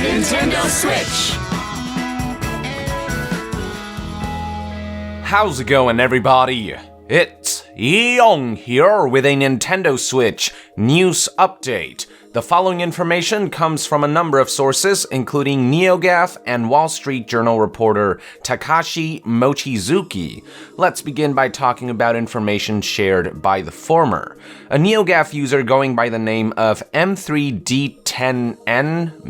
Nintendo Switch! How's it going, everybody? It's Yong here with a Nintendo Switch news update. The following information comes from a number of sources, including NeoGAF and Wall Street Journal reporter Takashi Mochizuki. Let's begin by talking about information shared by the former. A NeoGAF user going by the name of M3D10N,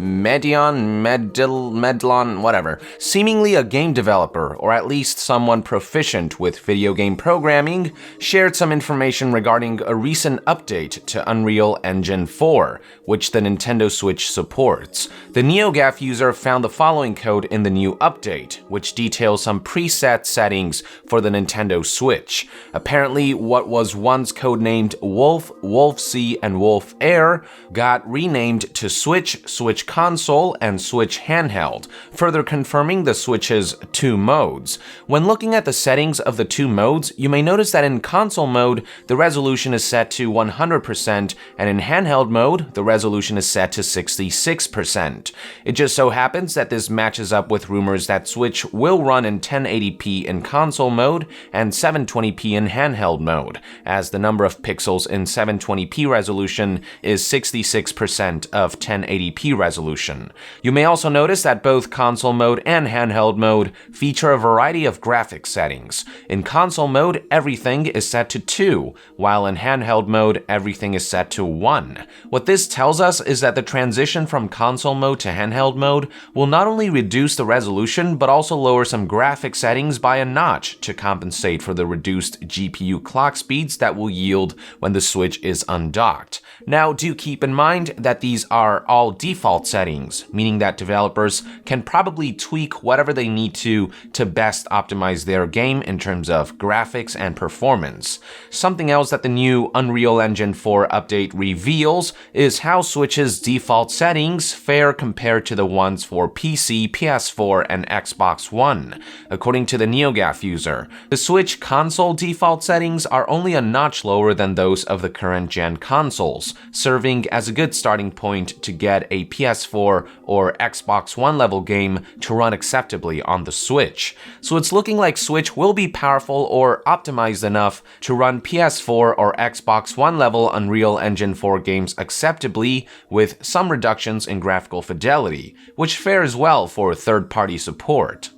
Medlon, whatever, seemingly a game developer, or at least someone proficient with video game programming, shared some information regarding a recent update to Unreal Engine 4, which the Nintendo Switch supports. The NeoGAF user found the following code in the new update, which details some preset settings for the Nintendo Switch. Apparently, what was once codenamed Wolf, Wolf-C, and Wolf Air got renamed to Switch, Switch Console, and Switch Handheld, further confirming the Switch's two modes. When looking at the settings of the two modes, you may notice that in console mode, the resolution is set to 100%, and in handheld mode, the resolution is set to 66%. It just so happens that this matches up with rumors that Switch will run in 1080p in console mode and 720p in handheld mode, as the number of pixels in 720p resolution is 66% of 1080p resolution. You may also notice that both console mode and handheld mode feature a variety of graphics settings. In console mode, everything is set to 2, while in handheld mode, everything is set to 1. What this tells us is that the transition from console mode to handheld mode will not only reduce the resolution, but also lower some graphic settings by a notch to compensate for the reduced GPU clock speeds that will yield when the Switch is undocked. Now, do keep in mind that these are all default settings, meaning that developers can probably tweak whatever they need to best optimize their game in terms of graphics and performance. Something else that the new Unreal Engine 4 update reveals is how Switch's default settings fare compared to the ones for PC, PS4, and Xbox One. According to the NeoGAF user, the Switch console default settings are only a notch lower than those of the current gen consoles, serving as a good starting point to get a PS4 or Xbox One level game to run acceptably on the Switch. So it's looking like Switch will be powerful or optimized enough to run PS4 or Xbox One level Unreal Engine 4 games acceptably with some reductions in graphical fidelity, which fares well for third-party support.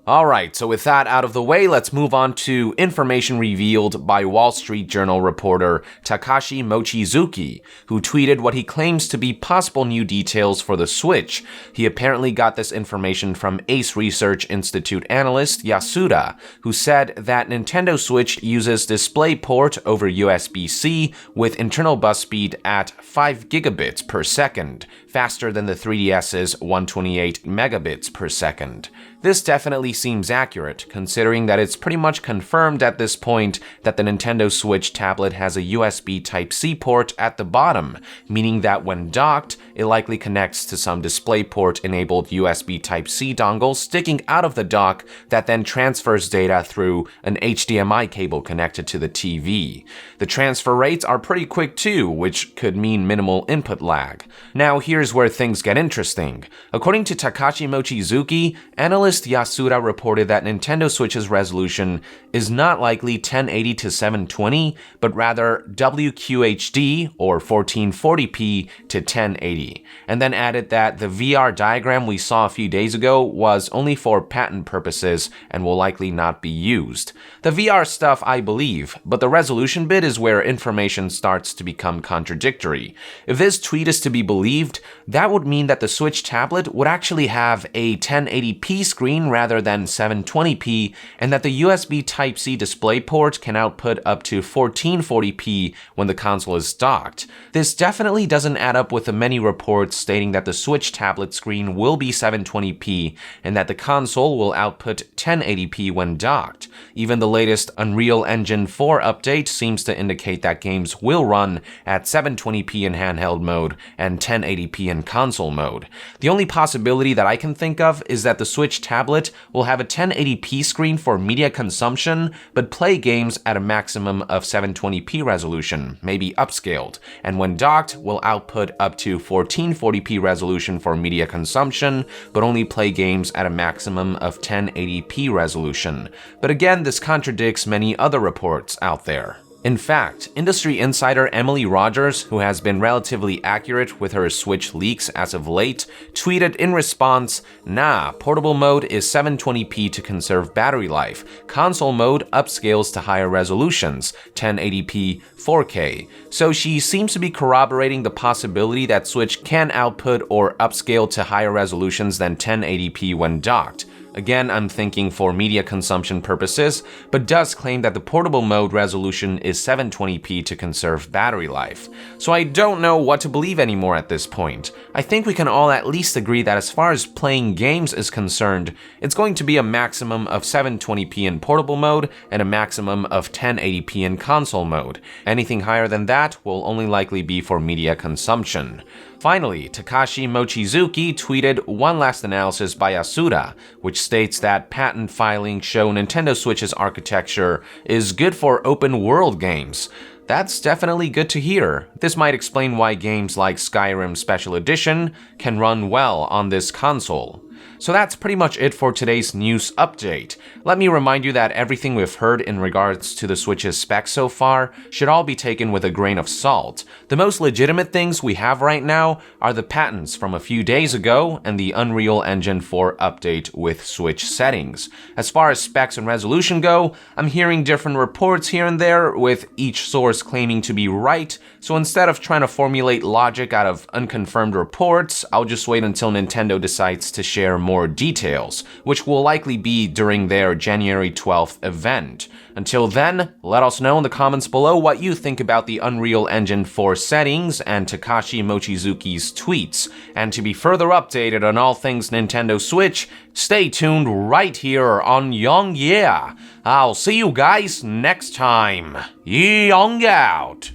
Alright, so with that out of the way, let's move on to information revealed by Wall Street Journal reporter Takashi Mochizuki, who tweeted what he claims to be possible new details for the Switch. He apparently got this information from Ace Research Institute analyst Yasuda, who said that Nintendo Switch uses DisplayPort over USB-C with internal bus speed at 5 gigabits per second, faster than the 3DS's 128 megabits per second. This definitely seems accurate, considering that it's pretty much confirmed at this point that the Nintendo Switch tablet has a USB Type-C port at the bottom, meaning that when docked, it likely connects to some DisplayPort-enabled USB Type-C dongle sticking out of the dock that then transfers data through an HDMI cable connected to the TV. The transfer rates are pretty quick too, which could mean minimal input lag. Now here's where things get interesting. According to Takashi Mochizuki, analyst Yasuda reported that Nintendo Switch's resolution is not likely 1080 to 720, but rather WQHD or 1440p to 1080, and then added that the VR diagram we saw a few days ago was only for patent purposes and will likely not be used. The VR stuff I believe, but the resolution bit is where information starts to become contradictory. If this tweet is to be believed, that would mean that the Switch tablet would actually have a 1080p screen rather than 720p, and that the USB Type-C DisplayPort can output up to 1440p when the console is docked. This definitely doesn't add up with the many reports stating that the Switch tablet screen will be 720p and that the console will output 1080p when docked. Even the latest Unreal Engine 4 update seems to indicate that games will run at 720p in handheld mode and 1080p in console mode. The only possibility that I can think of is that the Switch tablet will will have a 1080p screen for media consumption, but play games at a maximum of 720p resolution, maybe upscaled, and when docked, will output up to 1440p resolution for media consumption, but only play games at a maximum of 1080p resolution. But again, this contradicts many other reports out there. In fact, industry insider Emily Rogers, who has been relatively accurate with her Switch leaks as of late, tweeted in response, "Nah, portable mode is 720p to conserve battery life. Console mode upscales to higher resolutions, 1080p, 4K. So she seems to be corroborating the possibility that Switch can output or upscale to higher resolutions than 1080p when docked. Again, I'm thinking for media consumption purposes, but does claim that the portable mode resolution is 720p to conserve battery life. So I don't know what to believe anymore at this point. I think we can all at least agree that as far as playing games is concerned, it's going to be a maximum of 720p in portable mode and a maximum of 1080p in console mode. Anything higher than that will only likely be for media consumption. Finally, Takashi Mochizuki tweeted one last analysis by Yasuda, which states that patent filings show Nintendo Switch's architecture is good for open-world games. That's definitely good to hear. This might explain why games like Skyrim Special Edition can run well on this console. So that's pretty much it for today's news update. Let me remind you that everything we've heard in regards to the Switch's specs so far should all be taken with a grain of salt. The most legitimate things we have right now are the patents from a few days ago and the Unreal Engine 4 update with Switch settings. As far as specs and resolution go, I'm hearing different reports here and there, with each source claiming to be right, so instead of trying to formulate logic out of unconfirmed reports, I'll just wait until Nintendo decides to share more details, which will likely be during their January 12th event. Until then, let us know in the comments below what you think about the Unreal Engine 4 settings and Takashi Mochizuki's tweets. And to be further updated on all things Nintendo Switch, stay tuned right here on Young Yeah. I'll see you guys next time. Young out!